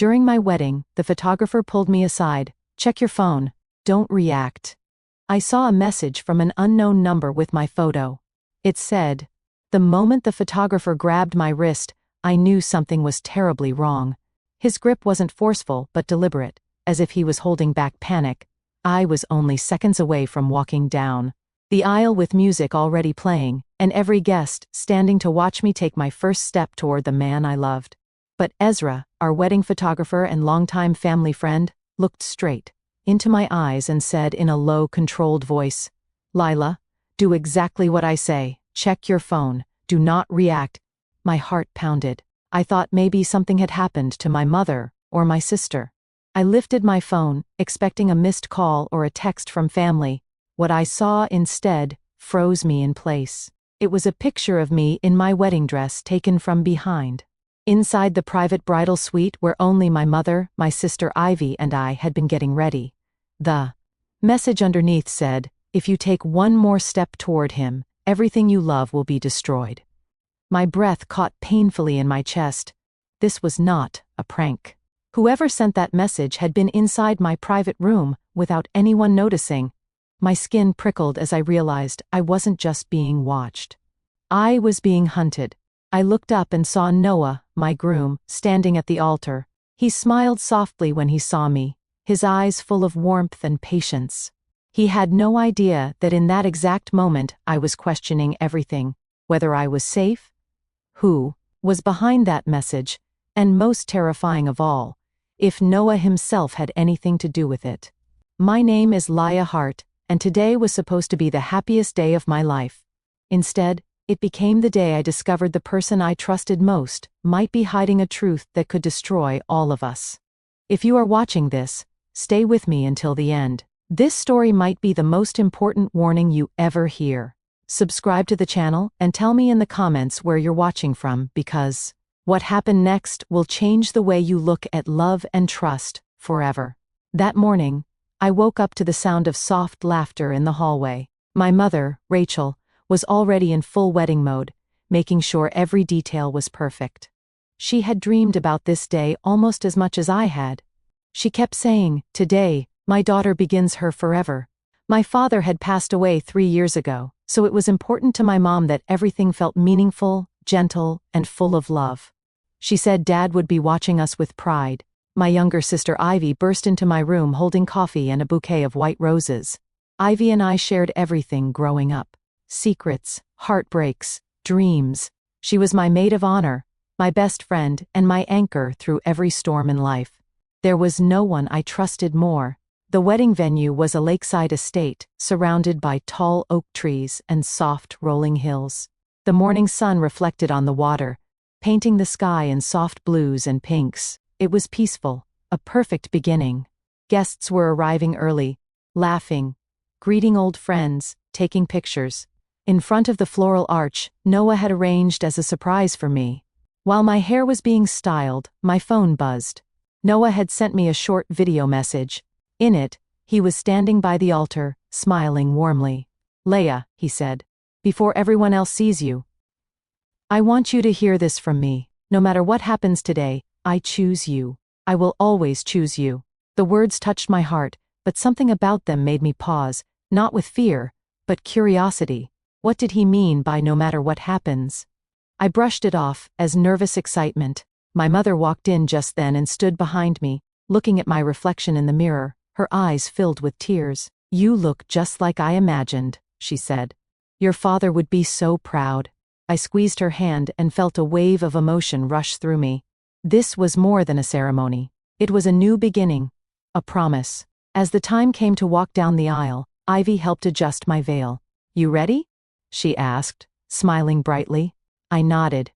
During my wedding, the photographer pulled me aside. "Check your phone. Don't react." I saw a message from an unknown number with my photo. It said, "The moment the photographer grabbed my wrist, I knew something was terribly wrong." His grip wasn't forceful but deliberate, as if he was holding back panic. I was only seconds away from walking down the aisle with music already playing, and every guest standing to watch me take my first step toward the man I loved. But Ezra, our wedding photographer and longtime family friend, looked straight into my eyes and said in a low, controlled voice, "Lila, do exactly what I say. Check your phone. Do not react." My heart pounded. I thought maybe something had happened to my mother or my sister. I lifted my phone, expecting a missed call or a text from family. What I saw instead froze me in place. It was a picture of me in my wedding dress taken from behind, inside the private bridal suite where only my mother, my sister Ivy, and I had been getting ready. The message underneath said, "If you take one more step toward him, everything you love will be destroyed." My breath caught painfully in my chest. This was not a prank. Whoever sent that message had been inside my private room without anyone noticing. My skin prickled as I realized I wasn't just being watched. I was being hunted. I looked up and saw Noah, my groom, standing at the altar. He smiled softly when he saw me, his eyes full of warmth and patience. He had no idea that in that exact moment I was questioning everything, whether I was safe, who was behind that message, and most terrifying of all, if Noah himself had anything to do with it. My name is Laya Hart, and today was supposed to be the happiest day of my life. Instead, it became the day I discovered the person I trusted most might be hiding a truth that could destroy all of us. If you are watching this, stay with me until the end. This story might be the most important warning you ever hear. Subscribe to the channel and tell me in the comments where you're watching from, because what happened next will change the way you look at love and trust forever. That morning, I woke up to the sound of soft laughter in the hallway. My mother, Rachel, was already in full wedding mode, making sure every detail was perfect. She had dreamed about this day almost as much as I had. She kept saying, "Today, my daughter begins her forever." My father had passed away 3 years ago, so it was important to my mom that everything felt meaningful, gentle, and full of love. She said Dad would be watching us with pride. My younger sister Ivy burst into my room holding coffee and a bouquet of white roses. Ivy and I shared everything growing up. Secrets, heartbreaks, dreams. She was my maid of honor, my best friend, and my anchor through every storm in life. There was no one I trusted more. The wedding venue was a lakeside estate, surrounded by tall oak trees and soft rolling hills. The morning sun reflected on the water, painting the sky in soft blues and pinks. It was peaceful, a perfect beginning. Guests were arriving early, laughing, greeting old friends, taking pictures. In front of the floral arch, Noah had arranged as a surprise for me. While my hair was being styled, my phone buzzed. Noah had sent me a short video message. In it, he was standing by the altar, smiling warmly. "Leia," he said, "before everyone else sees you, I want you to hear this from me. No matter what happens today, I choose you. I will always choose you." The words touched my heart, but something about them made me pause, not with fear, but curiosity. What did he mean by "no matter what happens"? I brushed it off as nervous excitement. My mother walked in just then and stood behind me, looking at my reflection in the mirror, her eyes filled with tears. "You look just like I imagined," she said. "Your father would be so proud." I squeezed her hand and felt a wave of emotion rush through me. This was more than a ceremony. It was a new beginning, a promise. As the time came to walk down the aisle, Ivy helped adjust my veil. "You ready?" she asked, smiling brightly. I nodded,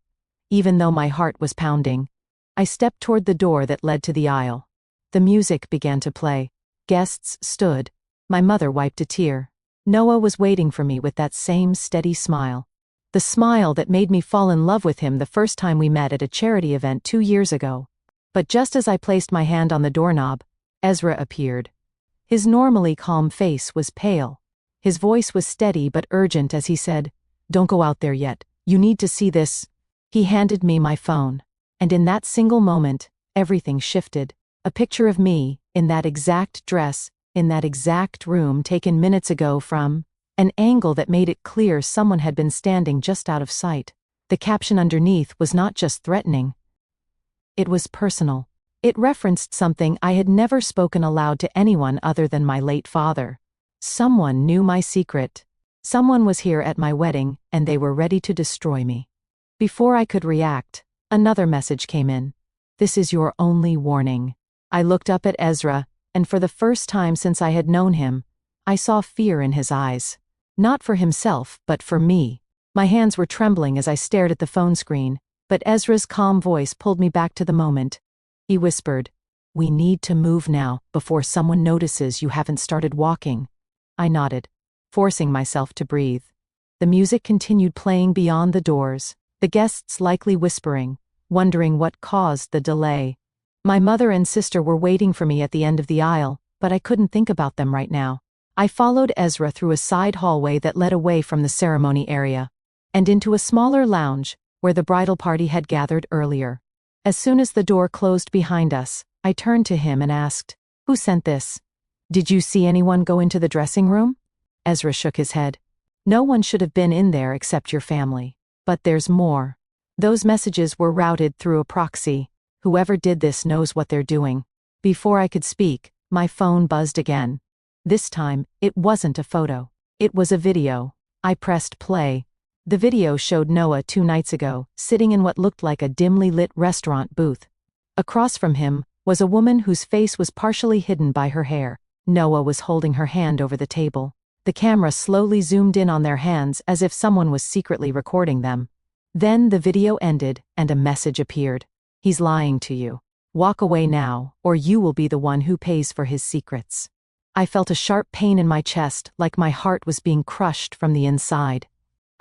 even though my heart was pounding. I stepped toward the door that led to the aisle. The music began to play. Guests stood. My mother wiped a tear. Noah was waiting for me with that same steady smile. The smile that made me fall in love with him the first time we met at a charity event 2 years ago. But just as I placed my hand on the doorknob, Ezra appeared. His normally calm face was pale. His voice was steady but urgent as he said, "Don't go out there yet. You need to see this." He handed me my phone. And in that single moment, everything shifted. A picture of me, in that exact dress, in that exact room taken minutes ago from an angle that made it clear someone had been standing just out of sight. The caption underneath was not just threatening. It was personal. It referenced something I had never spoken aloud to anyone other than my late father. Someone knew my secret. Someone was here at my wedding, and they were ready to destroy me. Before I could react, another message came in. This is your only warning. I looked up at Ezra, and for the first time since I had known him, I saw fear in his eyes. Not for himself, but for me. My hands were trembling as I stared at the phone screen, but Ezra's calm voice pulled me back to the moment. He whispered, "We need to move now, before someone notices you haven't started walking." I nodded, forcing myself to breathe. The music continued playing beyond the doors, the guests likely whispering, wondering what caused the delay. My mother and sister were waiting for me at the end of the aisle, but I couldn't think about them right now. I followed Ezra through a side hallway that led away from the ceremony area, and into a smaller lounge where the bridal party had gathered earlier. As soon as the door closed behind us, I turned to him and asked, "Who sent this? Did you see anyone go into the dressing room?" Ezra shook his head. "No one should have been in there except your family. But there's more. Those messages were routed through a proxy. Whoever did this knows what they're doing." Before I could speak, my phone buzzed again. This time, it wasn't a photo. It was a video. I pressed play. The video showed Noah 2 nights ago, sitting in what looked like a dimly lit restaurant booth. Across from him was a woman whose face was partially hidden by her hair. Noah was holding her hand over the table. The camera slowly zoomed in on their hands as if someone was secretly recording them. Then the video ended and a message appeared. "He's lying to you. Walk away now, or you will be the one who pays for his secrets." I felt a sharp pain in my chest, like my heart was being crushed from the inside.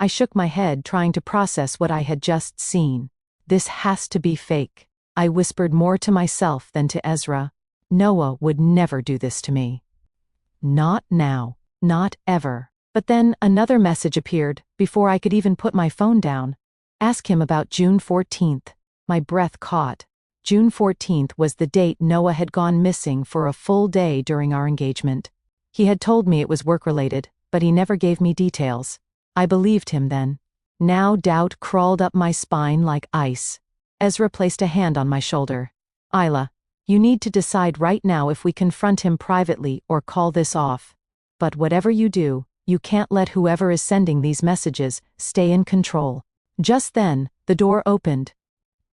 I shook my head, trying to process what I had just seen. "This has to be fake." I whispered more to myself than to Ezra. Noah would never do this to me. Not now. Not ever. But then another message appeared, before I could even put my phone down. "Ask him about June 14th. My breath caught. June 14th was the date Noah had gone missing for a full day during our engagement. He had told me it was work-related, but he never gave me details. I believed him then. Now doubt crawled up my spine like ice. Ezra placed a hand on my shoulder. "Isla, you need to decide right now if we confront him privately or call this off. But whatever you do, you can't let whoever is sending these messages stay in control." Just then, the door opened.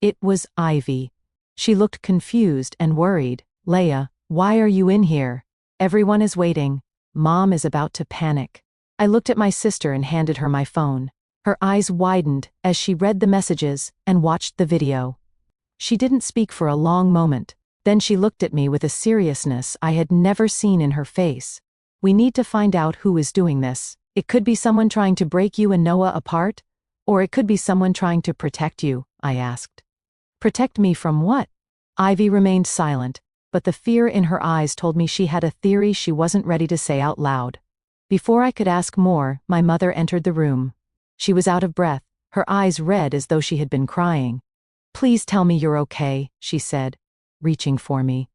It was Ivy. She looked confused and worried. "Leia, why are you in here? Everyone is waiting. Mom is about to panic." I looked at my sister and handed her my phone. Her eyes widened as she read the messages and watched the video. She didn't speak for a long moment. Then she looked at me with a seriousness I had never seen in her face. "We need to find out who is doing this. It could be someone trying to break you and Noah apart, or it could be someone trying to protect you," I asked. "Protect me from what?" Ivy remained silent, but the fear in her eyes told me she had a theory she wasn't ready to say out loud. Before I could ask more, my mother entered the room. She was out of breath, her eyes red as though she had been crying. "Please tell me you're okay," she said, reaching for me.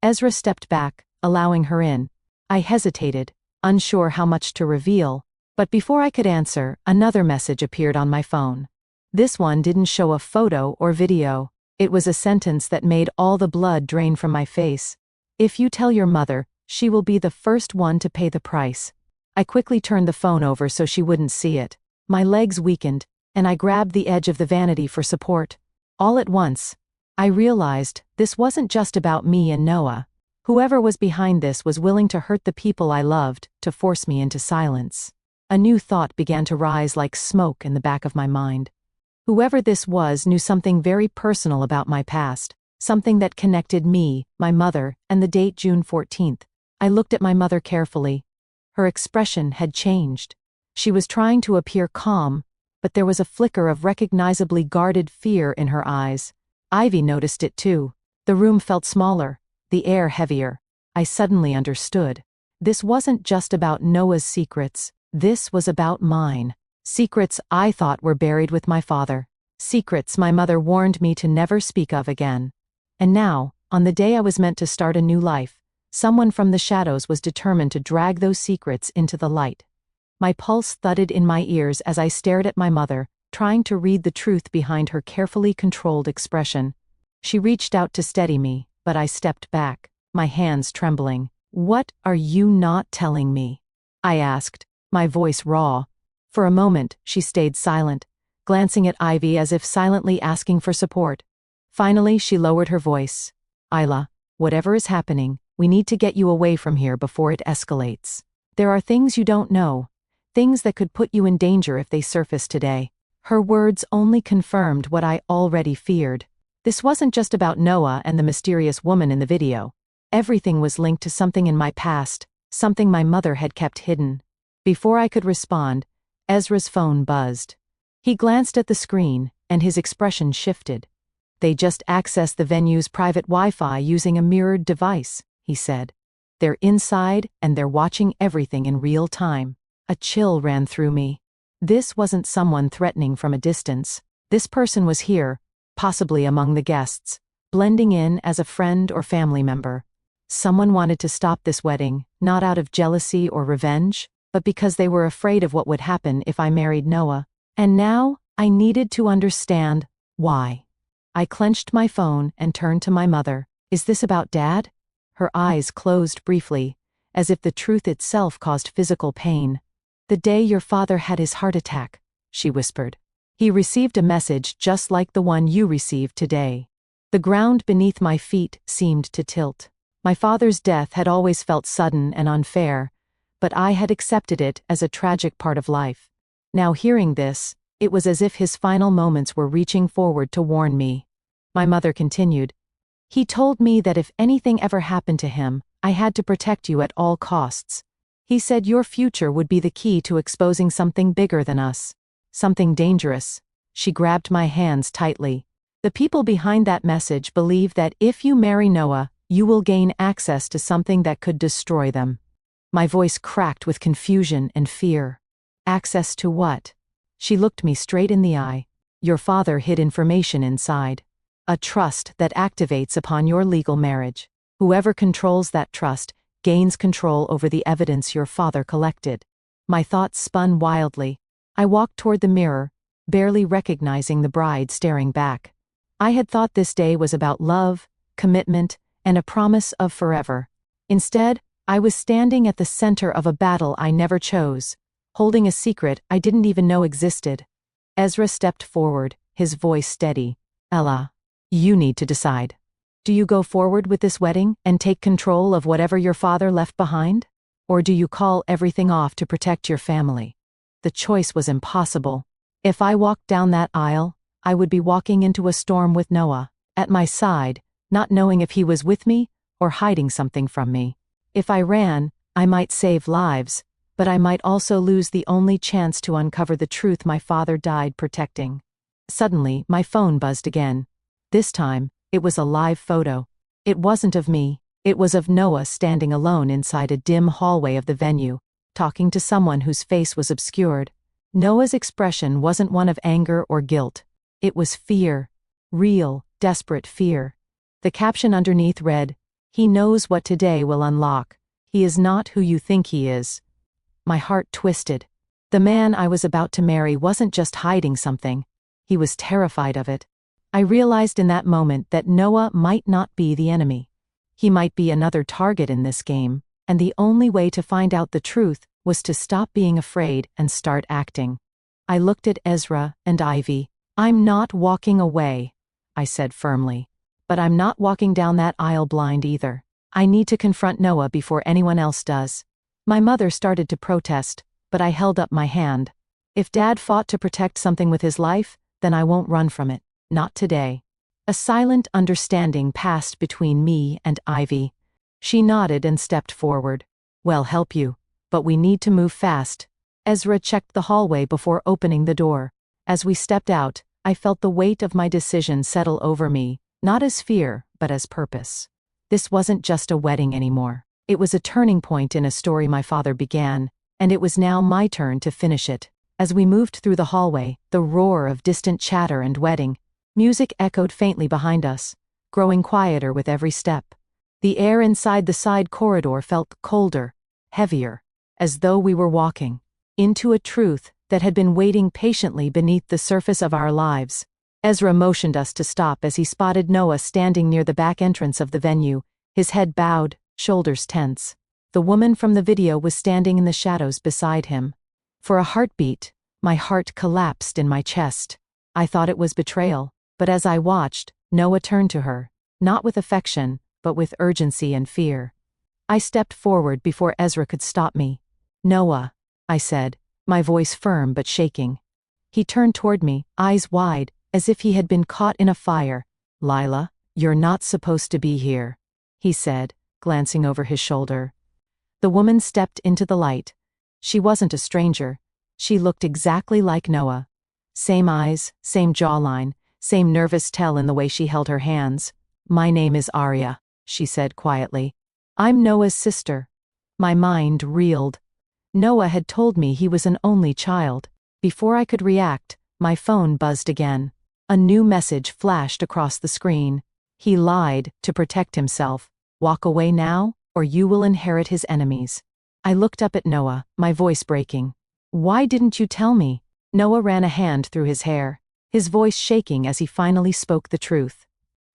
Ezra stepped back, allowing her in. I hesitated, unsure how much to reveal, but before I could answer, another message appeared on my phone. This one didn't show a photo or video. It was a sentence that made all the blood drain from my face. "If you tell your mother, she will be the first one to pay the price." I quickly turned the phone over so she wouldn't see it. My legs weakened, and I grabbed the edge of the vanity for support. All at once, I realized this wasn't just about me and Noah. Whoever was behind this was willing to hurt the people I loved, to force me into silence. A new thought began to rise like smoke in the back of my mind. Whoever this was knew something very personal about my past, something that connected me, my mother, and the date June 14th. I looked at my mother carefully. Her expression had changed. She was trying to appear calm, but there was a flicker of recognizably guarded fear in her eyes. Ivy noticed it too. The room felt smaller, the air heavier. I suddenly understood. This wasn't just about Noah's secrets. This was about mine. Secrets I thought were buried with my father. Secrets my mother warned me to never speak of again. And now, on the day I was meant to start a new life, someone from the shadows was determined to drag those secrets into the light. My pulse thudded in my ears as I stared at my mother, trying to read the truth behind her carefully controlled expression. She reached out to steady me, but I stepped back, my hands trembling. "What are you not telling me?" I asked, my voice raw. For a moment, she stayed silent, glancing at Ivy as if silently asking for support. Finally, she lowered her voice. "Isla, whatever is happening, we need to get you away from here before it escalates. There are things you don't know, things that could put you in danger if they surface today." Her words only confirmed what I already feared. This wasn't just about Noah and the mysterious woman in the video. Everything was linked to something in my past, something my mother had kept hidden. Before I could respond, Ezra's phone buzzed. He glanced at the screen, and his expression shifted. "They just accessed the venue's private Wi-Fi using a mirrored device," he said. "They're inside, and they're watching everything in real time." A chill ran through me. This wasn't someone threatening from a distance. This person was here, possibly among the guests, blending in as a friend or family member. Someone wanted to stop this wedding, not out of jealousy or revenge, but because they were afraid of what would happen if I married Noah. And now, I needed to understand why. I clenched my phone and turned to my mother. "Is this about Dad?" Her eyes closed briefly, as if the truth itself caused physical pain. "The day your father had his heart attack," she whispered. "He received a message just like the one you received today." The ground beneath my feet seemed to tilt. My father's death had always felt sudden and unfair, but I had accepted it as a tragic part of life. Now hearing this, it was as if his final moments were reaching forward to warn me. My mother continued, "He told me that if anything ever happened to him, I had to protect you at all costs. He said your future would be the key to exposing something bigger than us. Something dangerous." She grabbed my hands tightly. "The people behind that message believe that if you marry Noah, you will gain access to something that could destroy them." My voice cracked with confusion and fear. "Access to what?" She looked me straight in the eye. "Your father hid information inside. A trust that activates upon your legal marriage. Whoever controls that trust gains control over the evidence your father collected." My thoughts spun wildly. I walked toward the mirror, barely recognizing the bride staring back. I had thought this day was about love, commitment, and a promise of forever. Instead, I was standing at the center of a battle I never chose, holding a secret I didn't even know existed. Ezra stepped forward, his voice steady. "Ella, you need to decide. Do you go forward with this wedding and take control of whatever your father left behind? Or do you call everything off to protect your family?" The choice was impossible. If I walked down that aisle, I would be walking into a storm with Noah, at my side, not knowing if he was with me or hiding something from me. If I ran, I might save lives, but I might also lose the only chance to uncover the truth my father died protecting. Suddenly, my phone buzzed again. This time, it was a live photo. It wasn't of me. It was of Noah standing alone inside a dim hallway of the venue, talking to someone whose face was obscured. Noah's expression wasn't one of anger or guilt. It was fear. Real, desperate fear. The caption underneath read, "He knows what today will unlock. He is not who you think he is." My heart twisted. The man I was about to marry wasn't just hiding something. He was terrified of it. I realized in that moment that Noah might not be the enemy. He might be another target in this game, and the only way to find out the truth was to stop being afraid and start acting. I looked at Ezra and Ivy. "I'm not walking away," I said firmly. "But I'm not walking down that aisle blind either. I need to confront Noah before anyone else does." My mother started to protest, but I held up my hand. If Dad fought to protect something with his life, then I won't run from it. Not today. A silent understanding passed between me and Ivy. She nodded and stepped forward. "Well, help you. But we need to move fast." Ezra checked the hallway before opening the door. As we stepped out, I felt the weight of my decision settle over me, not as fear, but as purpose. This wasn't just a wedding anymore. It was a turning point in a story my father began, and it was now my turn to finish it. As we moved through the hallway, the roar of distant chatter and wedding music echoed faintly behind us. growing quieter with every step. The air inside the side corridor felt colder, heavier, as though we were walking into a truth that had been waiting patiently beneath the surface of our lives. Ezra motioned us to stop as he spotted Noah standing near the back entrance of the venue, his head bowed, shoulders tense. The woman from the video was standing in the shadows beside him. For a heartbeat, my heart collapsed in my chest. I thought it was betrayal, but as I watched, Noah turned to her, not with affection, but with urgency and fear. I stepped forward before Ezra could stop me. "Noah," I said, my voice firm but shaking. He turned toward me, eyes wide, as if he had been caught in a fire. "Lila, you're not supposed to be here," he said, glancing over his shoulder. The woman stepped into the light. She wasn't a stranger. She looked exactly like Noah. Same eyes, same jawline, same nervous tell in the way she held her hands. "My name is Arya," she said quietly. "I'm Noah's sister." My mind reeled. Noah had told me he was an only child. Before I could react, my phone buzzed again. A new message flashed across the screen. He lied to protect himself. "Walk away now, or you will inherit his enemies." I looked up at Noah, my voice breaking. "Why didn't you tell me?" Noah ran a hand through his hair, his voice shaking as he finally spoke the truth.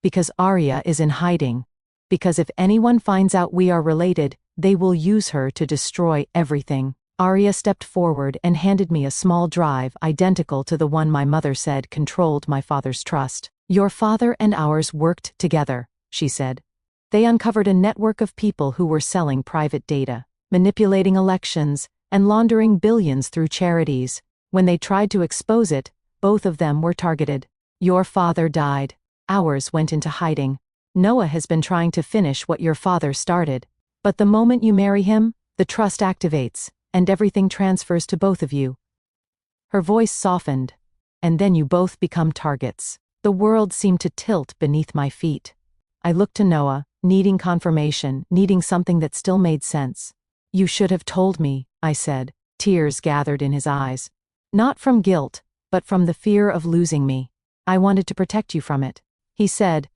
"Because Arya is in hiding. Because if anyone finds out we are related, they will use her to destroy everything." Arya stepped forward and handed me a small drive identical to the one my mother said controlled my father's trust. "Your father and ours worked together," she said. "They uncovered a network of people who were selling private data, manipulating elections, and laundering billions through charities. When they tried to expose it, both of them were targeted. Your father died. Ours went into hiding. Noah has been trying to finish what your father started. But the moment you marry him, the trust activates, and everything transfers to both of you." Her voice softened. "And then you both become targets." The world seemed to tilt beneath my feet. I looked to Noah, needing confirmation, needing something that still made sense. "You should have told me," I said. Tears gathered in his eyes. "Not from guilt, but from the fear of losing me. I wanted to protect you from it." He said,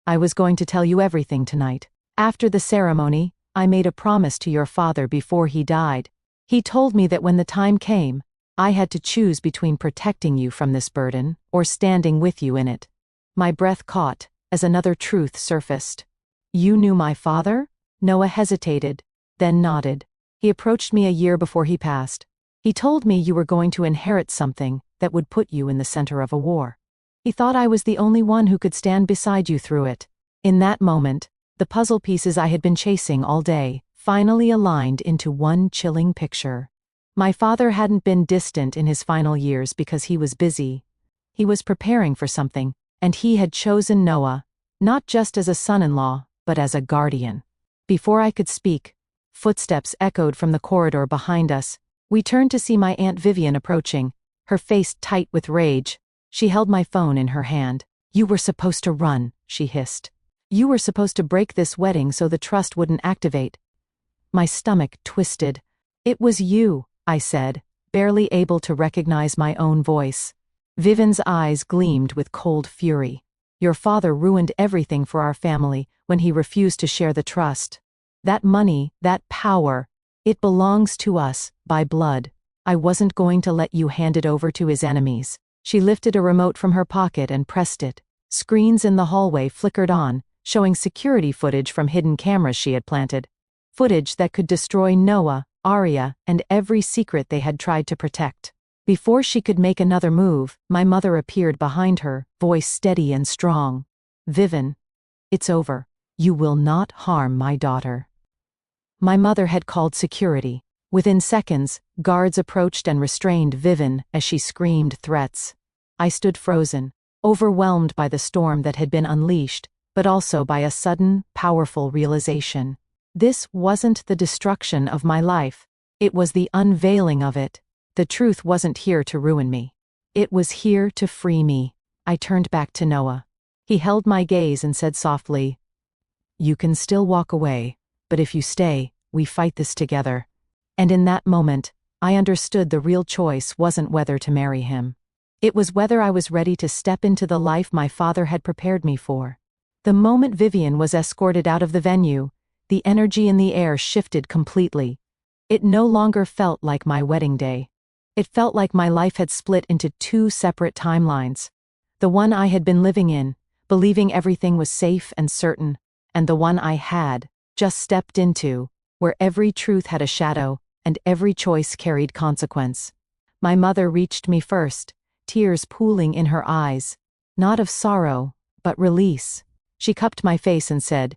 "I was going to tell you everything tonight. After the ceremony, I made a promise to your father before he died. He told me that when the time came, I had to choose between protecting you from this burden or standing with you in it." My breath caught as another truth surfaced. "You knew my father?" Noah hesitated, then nodded. "He approached me a year before he passed. He told me you were going to inherit something that would put you in the center of a war. He thought I was the only one who could stand beside you through it." In that moment, the puzzle pieces I had been chasing all day finally aligned into one chilling picture. My father hadn't been distant in his final years because he was busy. He was preparing for something, and he had chosen Noah, not just as a son-in-law, but as a guardian. Before I could speak, footsteps echoed from the corridor behind us. We turned to see my Aunt Vivian approaching, her face tight with rage. She held my phone in her hand. "You were supposed to run," she hissed. "You were supposed to break this wedding so the trust wouldn't activate." My stomach twisted. "It was you," I said, barely able to recognize my own voice. Vivian's eyes gleamed with cold fury. "Your father ruined everything for our family when he refused to share the trust. That money, that power, it belongs to us, by blood. I wasn't going to let you hand it over to his enemies." She lifted a remote from her pocket and pressed it. Screens in the hallway flickered on, showing security footage from hidden cameras she had planted. Footage that could destroy Noah, Arya, and every secret they had tried to protect. Before she could make another move, my mother appeared behind her, voice steady and strong. "Vivian, it's over. You will not harm my daughter." My mother had called security. Within seconds, guards approached and restrained Vivian as she screamed threats. I stood frozen, overwhelmed by the storm that had been unleashed, but also by a sudden, powerful realization. This wasn't the destruction of my life. It was the unveiling of it. The truth wasn't here to ruin me. It was here to free me. I turned back to Noah. He held my gaze and said softly, "You can still walk away, but if you stay, we fight this together." And in that moment, I understood the real choice wasn't whether to marry him. It was whether I was ready to step into the life my father had prepared me for. The moment Vivian was escorted out of the venue, the energy in the air shifted completely. It no longer felt like my wedding day. It felt like my life had split into two separate timelines. The one I had been living in, believing everything was safe and certain, and the one I had just stepped into, where every truth had a shadow, and every choice carried consequence. My mother reached me first, tears pooling in her eyes, not of sorrow, but release. She cupped my face and said,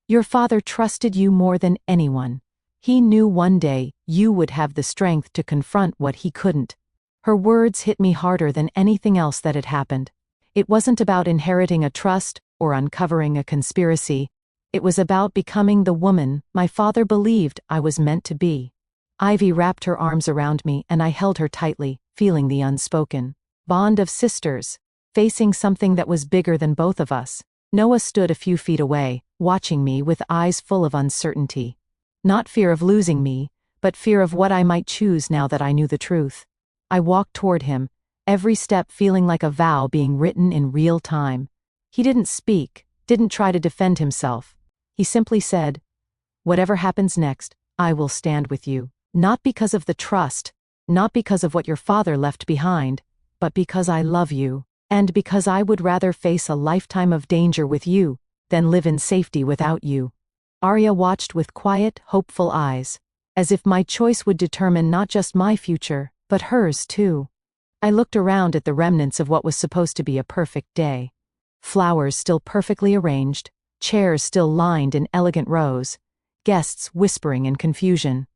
"Your father trusted you more than anyone. He knew one day you would have the strength to confront what he couldn't." Her words hit me harder than anything else that had happened. It wasn't about inheriting a trust or uncovering a conspiracy. It was about becoming the woman my father believed I was meant to be. Ivy wrapped her arms around me and I held her tightly, feeling the unspoken bond of sisters, facing something that was bigger than both of us. Noah stood a few feet away, watching me with eyes full of uncertainty. Not fear of losing me, but fear of what I might choose now that I knew the truth. I walked toward him, every step feeling like a vow being written in real time. He didn't speak, didn't try to defend himself. He simply said, "Whatever happens next, I will stand with you. Not because of the trust, not because of what your father left behind, but because I love you, and because I would rather face a lifetime of danger with you than live in safety without you." Arya watched with quiet, hopeful eyes, as if my choice would determine not just my future, but hers too. I looked around at the remnants of what was supposed to be a perfect day. Flowers still perfectly arranged, chairs still lined in elegant rows, guests whispering in confusion.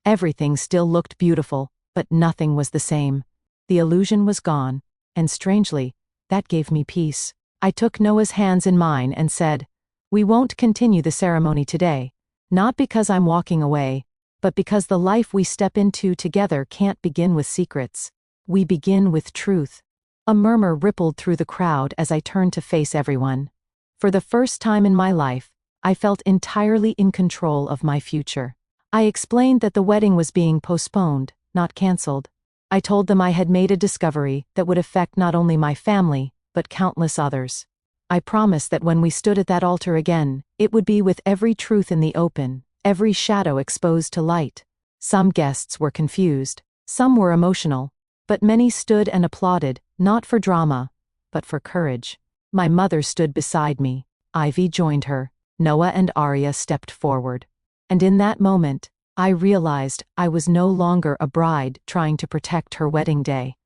Everything still looked beautiful, but nothing was the same. The illusion was gone, and strangely, that gave me peace. I took Noah's hands in mine and said, "We won't continue the ceremony today, not because I'm walking away, but because the life we step into together can't begin with secrets. We begin with truth." A murmur rippled through the crowd as I turned to face everyone. For the first time in my life, I felt entirely in control of my future. I explained that the wedding was being postponed, not cancelled. I told them I had made a discovery that would affect not only my family, but countless others. I promised that when we stood at that altar again, it would be with every truth in the open, every shadow exposed to light. Some guests were confused, some were emotional, but many stood and applauded, not for drama, but for courage. My mother stood beside me, Ivy joined her, Noah and Arya stepped forward. And in that moment, I realized I was no longer a bride trying to protect her wedding day.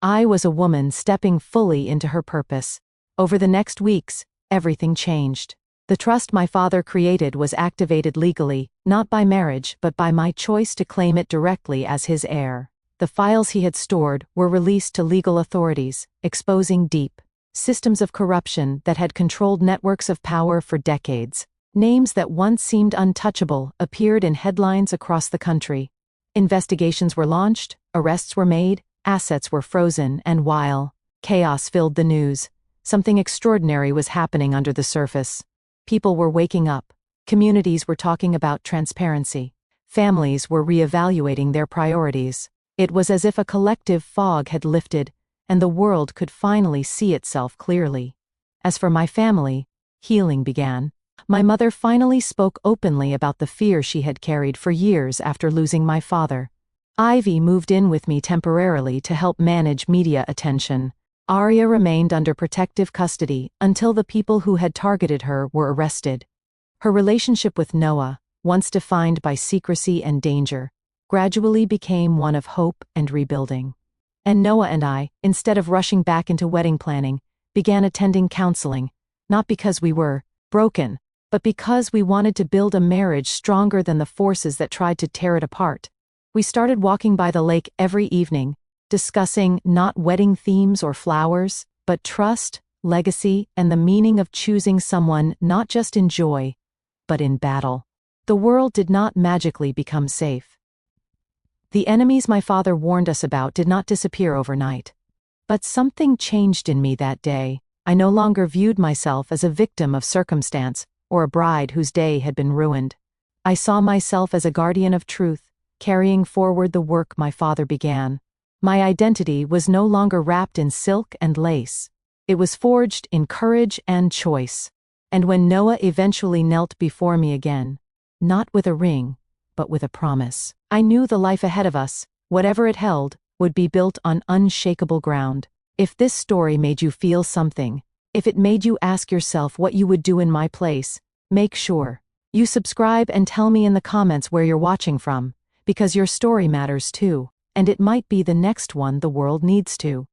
I was a woman stepping fully into her purpose. Over the next weeks, everything changed. The trust my father created was activated legally, not by marriage but by my choice to claim it directly as his heir. The files he had stored were released to legal authorities, exposing deep systems of corruption that had controlled networks of power for decades. Names that once seemed untouchable appeared in headlines across the country. Investigations were launched, arrests were made, assets were frozen, and while chaos filled the news, something extraordinary was happening under the surface. People were waking up. Communities were talking about transparency. Families were reevaluating their priorities. It was as if a collective fog had lifted, and the world could finally see itself clearly. As for my family, healing began. My mother finally spoke openly about the fear she had carried for years after losing my father. Ivy moved in with me temporarily to help manage media attention. Arya remained under protective custody until the people who had targeted her were arrested. Her relationship with Noah, once defined by secrecy and danger, gradually became one of hope and rebuilding. And Noah and I, instead of rushing back into wedding planning, began attending counseling, not because we were broken, but because we wanted to build a marriage stronger than the forces that tried to tear it apart. We started walking by the lake every evening, discussing not wedding themes or flowers, but trust, legacy, and the meaning of choosing someone not just in joy, but in battle. The world did not magically become safe. The enemies my father warned us about did not disappear overnight. But something changed in me that day. I no longer viewed myself as a victim of circumstance, or a bride whose day had been ruined. I saw myself as a guardian of truth, carrying forward the work my father began. My identity was no longer wrapped in silk and lace. It was forged in courage and choice. And when Noah eventually knelt before me again, not with a ring, but with a promise, I knew the life ahead of us, whatever it held, would be built on unshakable ground. If this story made you feel something, if it made you ask yourself what you would do in my place, make sure you subscribe and tell me in the comments where you're watching from, because your story matters too, and it might be the next one the world needs to.